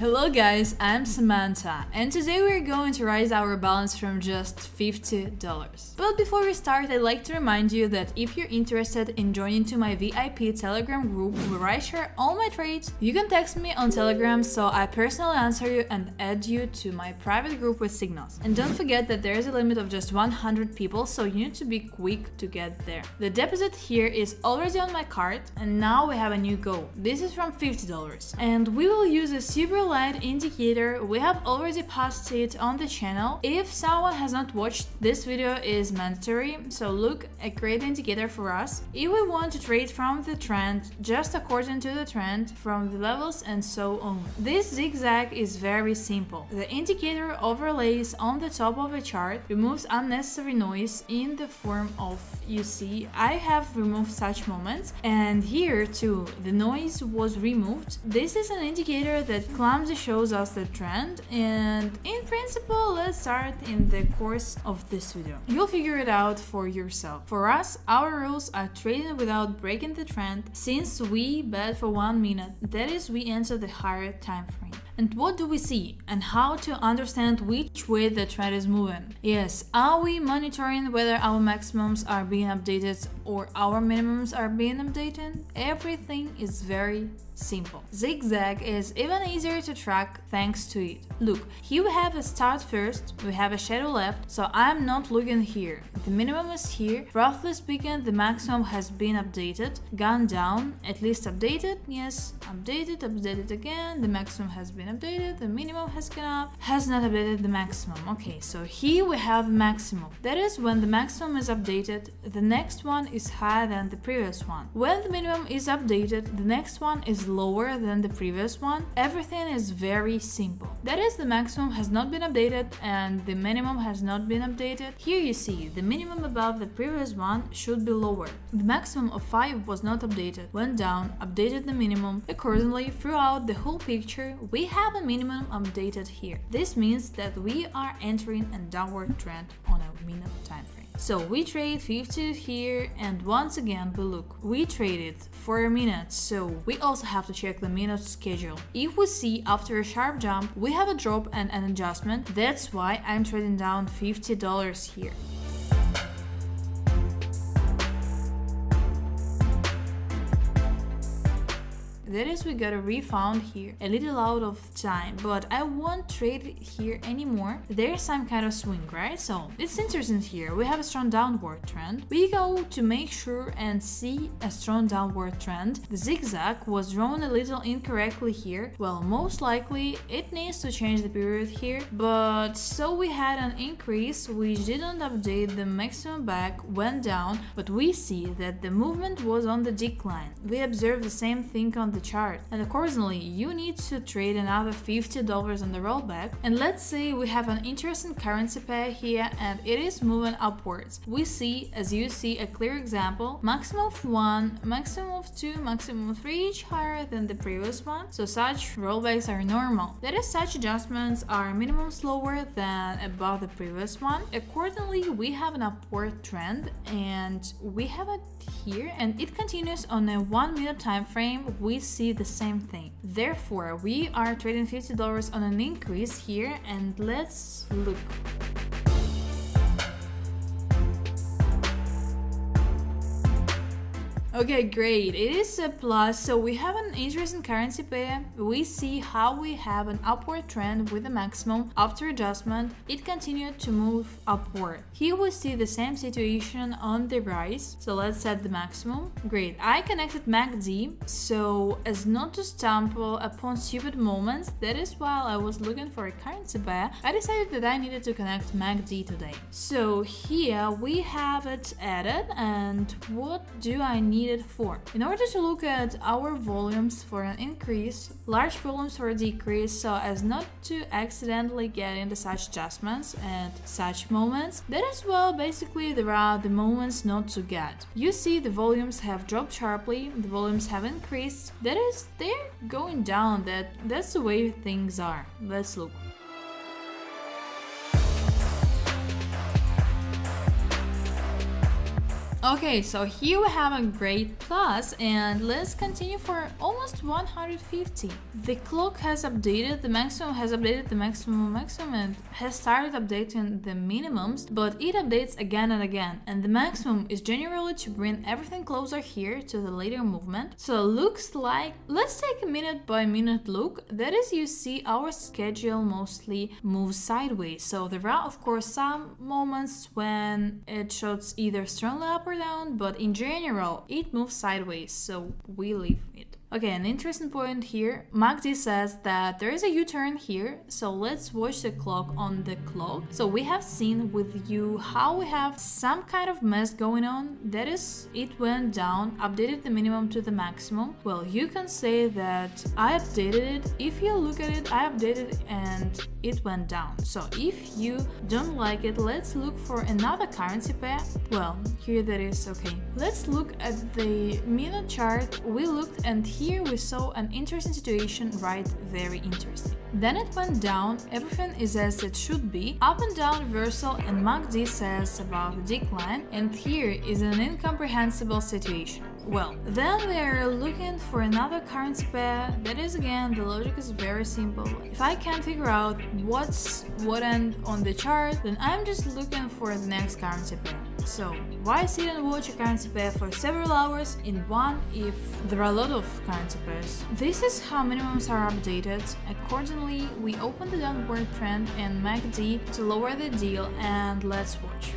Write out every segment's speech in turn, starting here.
Hello guys, I'm Samantha, and today we're going to raise our balance from just $50. But before we start, I'd like to remind you that if you're interested in joining to my VIP Telegram group where I share all my trades, you can text me on Telegram so I personally answer you and add you to my private group with signals. And don't forget that there is a limit of just 100 people, so you need to be quick to get there. The deposit here is already on my card, and now we have a new goal. This is from $50, and we will use a super light indicator. We have already posted it on the channel. If someone has not watched, this video is mandatory, so look, a great indicator for us. If we want to trade from the trend, just according to the trend, from the levels and so on. This zigzag is very simple. The indicator overlays on the top of a chart, removes unnecessary noise in the form of, you see, I have removed such moments, and here too, the noise was removed. This is an indicator that clumsy shows us the trend, and in principle, let's start in the course of this video. You'll figure it out for yourself. For us, our rules are trading without breaking the trend, since we bet for 1 minute, that is, we enter the higher time frame. And what do we see, and how to understand which way the trend is moving? Yes, are we monitoring whether our maximums are being updated or our minimums are being updated? Everything is very simple. Zigzag is even easier to track thanks to it. Look, here we have a start first, we have a shadow left, so I'm not looking here. The minimum is here. Roughly speaking, the maximum has been updated, gone down, at least updated, yes, updated again, the maximum has been updated, the minimum has gone up, has not updated the maximum. Okay, so here we have maximum. That is, when the maximum is updated, the next one is higher than the previous one. When the minimum is updated, the next one is lower than the previous one. Everything is very simple. That is, the maximum has not been updated and the minimum has not been updated. Here you see, the minimum above the previous one should be lower. The maximum of 5 was not updated, went down, updated the minimum. Accordingly, throughout the whole picture, we have a minimum updated here. This means that we are entering a downward trend on a minute time frame. So we trade 50 here, and once again we look, we traded for a minute, so we also have to check the minute schedule. If we see after a sharp jump we have a drop and an adjustment, that's why I'm trading down $50 here. That is, we got a refund here, a little out of time, but I won't trade it here anymore. There's some kind of swing, right? So it's interesting here. We have a strong downward trend. We go to make sure and see a strong downward trend. The zigzag was drawn a little incorrectly here. Well, most likely it needs to change the period here, but so we had an increase which didn't update the maximum back, went down, but we see that the movement was on the decline. We observe the same thing on the chart, and accordingly you need to trade another $50 on the rollback. And let's say we have an interesting currency pair here and it is moving upwards. We see, as you see, a clear example, maximum of 1, maximum of 2, maximum of 3, each higher than the previous one, so such rollbacks are normal. That is, such adjustments are minimums lower than above the previous one. Accordingly, we have an upward trend, and we have it here, and it continues on a 1 minute time frame. We see the same thing. Therefore, we are trading $50 on an increase here, and let's look. Okay, great. It is a plus, so we have an interesting currency pair. We see how we have an upward trend with the maximum. After adjustment, it continued to move upward. Here we see the same situation on the rise, so let's set the maximum. Great. I connected MACD, so as not to stumble upon stupid moments, that is while I was looking for a currency pair, I decided that I needed to connect MACD today. So here we have it added, and what do I need it for? In order to look at our volumes for an increase, large volumes for a decrease, so as not to accidentally get into such adjustments and such moments, that is, well, basically there are the moments not to get. You see the volumes have dropped sharply, the volumes have increased, that is, they're going down, that's the way things are. Let's look. Okay, so here we have a great plus, and let's continue for almost 150. The clock has updated, the maximum has updated, the maximum and has started updating the minimums, but it updates again and again, and the maximum is generally to bring everything closer here to the later movement. So it looks like, let's take a minute by minute look. That is, you see our schedule mostly moves sideways, so there are of course some moments when it shows either strongly up or down, but in general it moves sideways, so we leave it. Okay, an interesting point here. MACD says that there is a U-turn here, so let's watch the clock on the clock. So we have seen with you how we have some kind of mess going on. That is, it went down, updated the minimum to the maximum. Well, you can say that I updated it. If you look at it, I updated it and it went down. So if you don't like it, let's look for another currency pair. Well, here that is. Okay, let's look at the minute chart. We looked, and here we saw an interesting situation, right? Very interesting. Then it went down, everything is as it should be, up and down reversal, and MACD says about the decline, and here is an incomprehensible situation. Well, then we are looking for another currency pair. That is, again, the logic is very simple. If I can't figure out what's what end on the chart, then I'm just looking for the next currency pair. So why sit and watch a currency pair for several hours in one if there are a lot of currency pairs? This is how minimums are updated. Accordingly, we open the downward trend and MACD to lower the deal, and let's watch.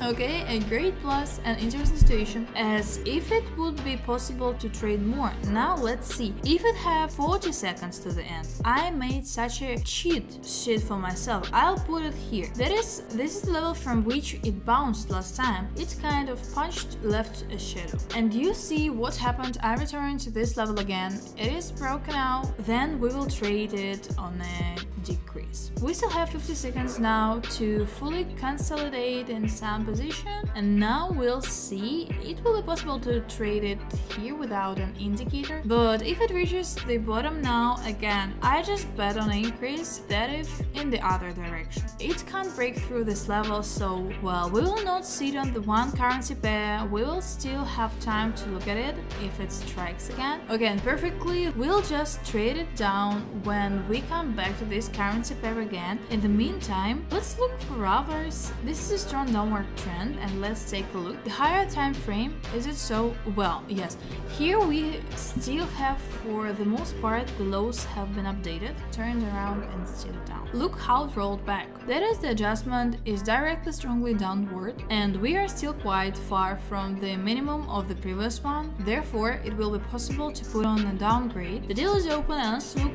Okay, a great plus and interesting situation, as if it would be possible to trade more. Now let's see. If it have 40 seconds to the end, I made such a cheat sheet for myself. I'll put it here. This is the level from which it bounced last time. It kind of punched, left a shadow. And you see what happened. I returned to this level again. It is broken out. Then we will trade it on a decrease. We still have 50 seconds now to fully consolidate in some position, and now we'll see. It will be possible to trade it here without an indicator, but if it reaches the bottom now, again, I just bet on an increase, that if in the other direction. It can't break through this level, so well, we will not sit on the one currency pair. We will still have time to look at it if it strikes again. Again, perfectly, we'll just trade it down when we come back to this currency pair again. In the meantime, let's look for others. This is a strong downward trend, and let's take a look. The higher time frame, is it so? Well, yes. Here we still have, for the most part, the lows have been updated, turned around and still down. Look how it rolled back. That is, the adjustment is directly strongly downward, and we are still quite far from the minimum of the previous one. Therefore, it will be possible to put on a downgrade. The deal is open, and let's look.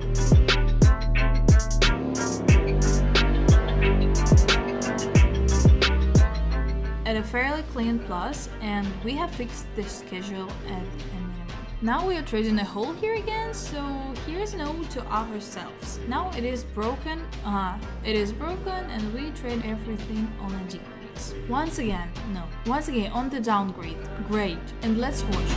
At a fairly clean plus, and we have fixed the schedule at a minimum. Now we are trading a hole here again, so here's an ode to ourselves. Now it is broken, and we trade everything on a decrease. Once again on the downgrade. Great, and let's watch.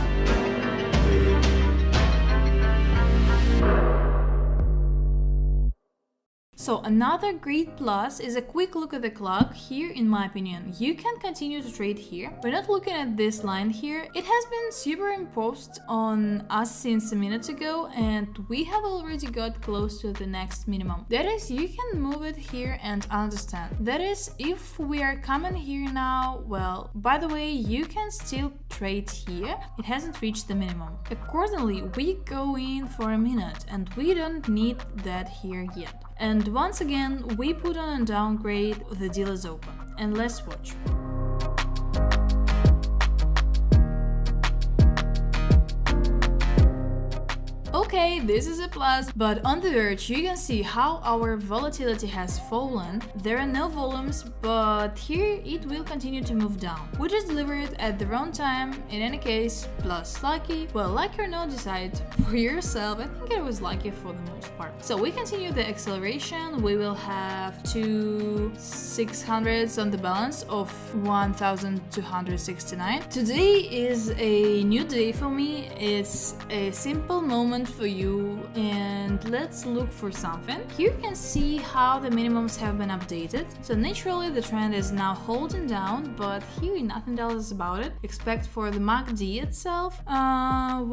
So another great plus is a quick look at the clock. Here, in my opinion, you can continue to trade here. We're not looking at this line here. It has been superimposed on us since a minute ago, and we have already got close to the next minimum. That is, you can move it here and understand. That is, if we are coming here now, well, by the way, you can still trade here. It hasn't reached the minimum. Accordingly, we go in for a minute, and we don't need that here yet. And once again, we put on a downgrade, the deal is open. And let's watch. Okay, this is a plus, but on the verge you can see how our volatility has fallen. There are no volumes, but here it will continue to move down. We just delivered at the wrong time. In any case, plus lucky. Well, lucky or not, decide for yourself. I think it was lucky for the most part. So we continue the acceleration. We will have two 600s on the balance of 1269. Today is a new day for me. It's a simple moment for you and let's look for something. Here you can see how the minimums have been updated. So naturally the trend is now holding down, but here nothing tells us about it except for the MACD itself,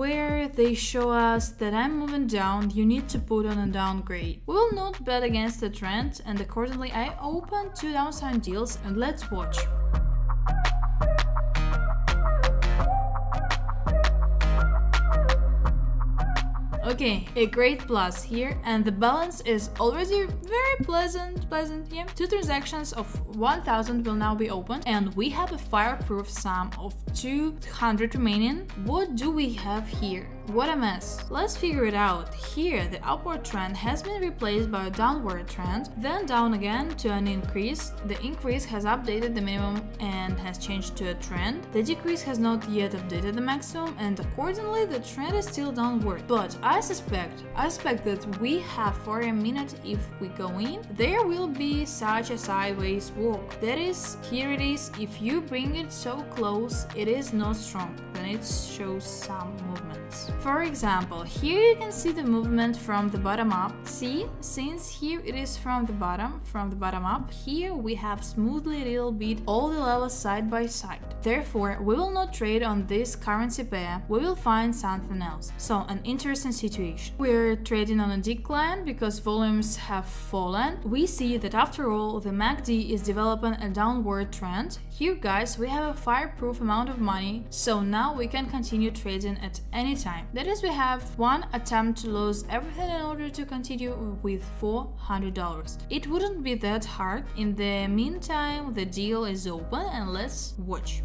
where they show us that I'm moving down. You need to put on a downgrade. We will not bet against the trend, and accordingly I opened 2 downside deals, and let's watch. Okay, a great plus here, and the balance is already very pleasant here. 2 transactions of 1000 will now be opened, and we have a fireproof sum of 200 remaining. What do we have here? What a mess. Let's figure it out. Here, the upward trend has been replaced by a downward trend, then down again to an increase. The increase has updated the minimum and has changed to a trend. The decrease has not yet updated the maximum, and accordingly the trend is still downward. But I suspect that we have for a minute, if we go in, there will be such a sideways walk. That is, here it is. If you bring it so close, it is not strong, then it shows some movements. For example, here you can see the movement from the bottom up. See, since here it is from the bottom up, here we have smoothly a little bit all the levels side by side. Therefore, we will not trade on this currency pair, we will find something else. So, an interesting situation. We're trading on a decline because volumes have fallen. We see that after all, the MACD is developing a downward trend. Here, guys, we have a fireproof amount of money, so now we can continue trading at any time. That is, we have one attempt to lose everything in order to continue with $400. It wouldn't be that hard. In the meantime, the deal is open and let's watch.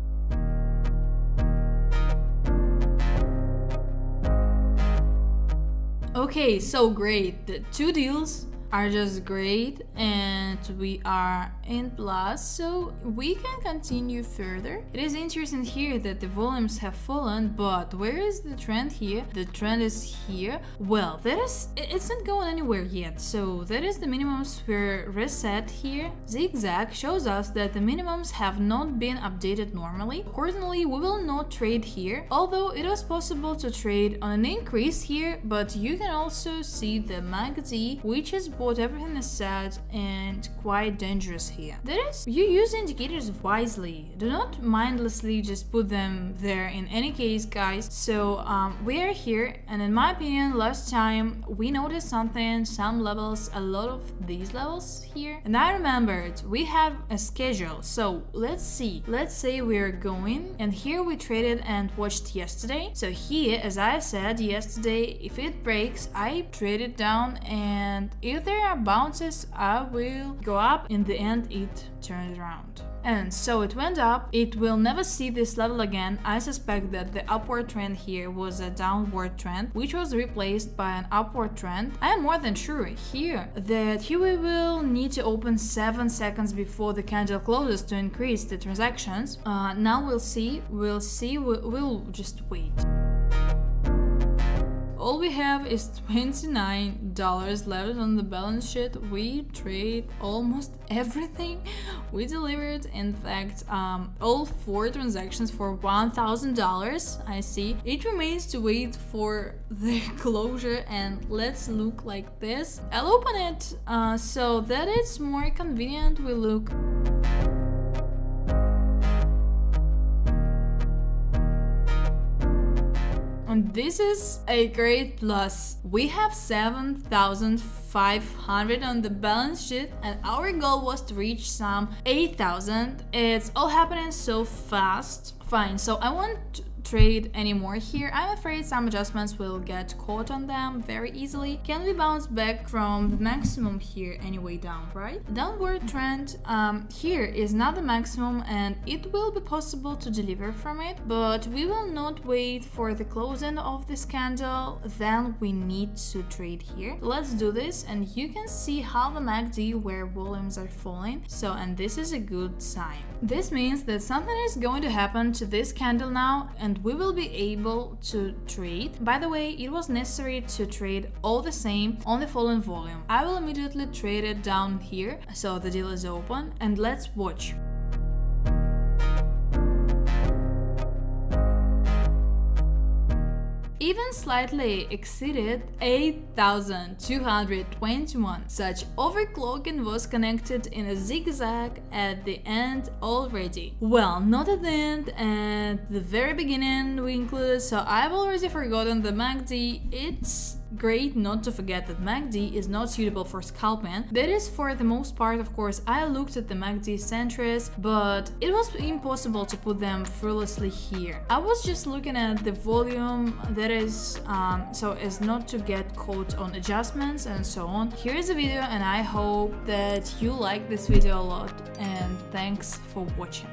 Okay, so great. The 2 deals are just great and we are in plus, so we can continue further. It is interesting here that the volumes have fallen, but where is the trend here? The trend is here. Well, it's not going anywhere yet, so that is the minimums were reset here. Zigzag shows us that the minimums have not been updated normally. Accordingly, we will not trade here, although it was possible to trade on an increase here, but you can also see the MACD, which is what everything is sad and quite dangerous here. That is, you use indicators wisely. Do not mindlessly just put them there in any case, guys. So we are here, and in my opinion, last time we noticed something, some levels, a lot of these levels here, and I remembered we have a schedule. So let's see. Let's say we are going, and here we traded and watched yesterday. So here, as I said yesterday, if it breaks, I trade it down, and if there are bounces, I will go up. In the end, it turned around. And so it went up. It will never see this level again. I suspect that the upward trend here was a downward trend, which was replaced by an upward trend. I am more than sure here that here we will need to open 7 seconds before the candle closes to increase the transactions. Now we'll see. We'll just wait. All we have is $29 left on the balance sheet. We trade almost everything we delivered. In fact, all 4 transactions for $1,000. I see. It remains to wait for the closure, and let's look like this. I'll open it so that it's more convenient. We look. And this is a great plus. We have 7,500 on the balance sheet, and our goal was to reach some 8,000. It's all happening so fast. Fine, so I won't trade anymore here. I'm afraid some adjustments will get caught on them very easily. Can we bounce back from the maximum here anyway down, right? The downward trend here is not the maximum, and it will be possible to deliver from it, but we will not wait for the closing of this candle. Then we need to trade here. Let's do this, and you can see how the MACD where volumes are falling. So, and this is a good sign. This means that something is going to happen to this candle now, and we will be able to trade. By the way, it was necessary to trade all the same on the fallen volume. I will immediately trade it down here, so the deal is open, and let's watch. even slightly exceeded 8,221. Such overclocking was connected in a zigzag at the end already. Well, not at the end, at the very beginning we included, so I've already forgotten the MACD. It's great not to forget that MACD is not suitable for scalping. That is, for the most part, of course. I looked at the MACD centers, but it was impossible to put them fearlessly here. I was just looking at the volume, that is, so as not to get caught on adjustments and so on. Here is the video, and I hope that you like this video a lot, and thanks for watching.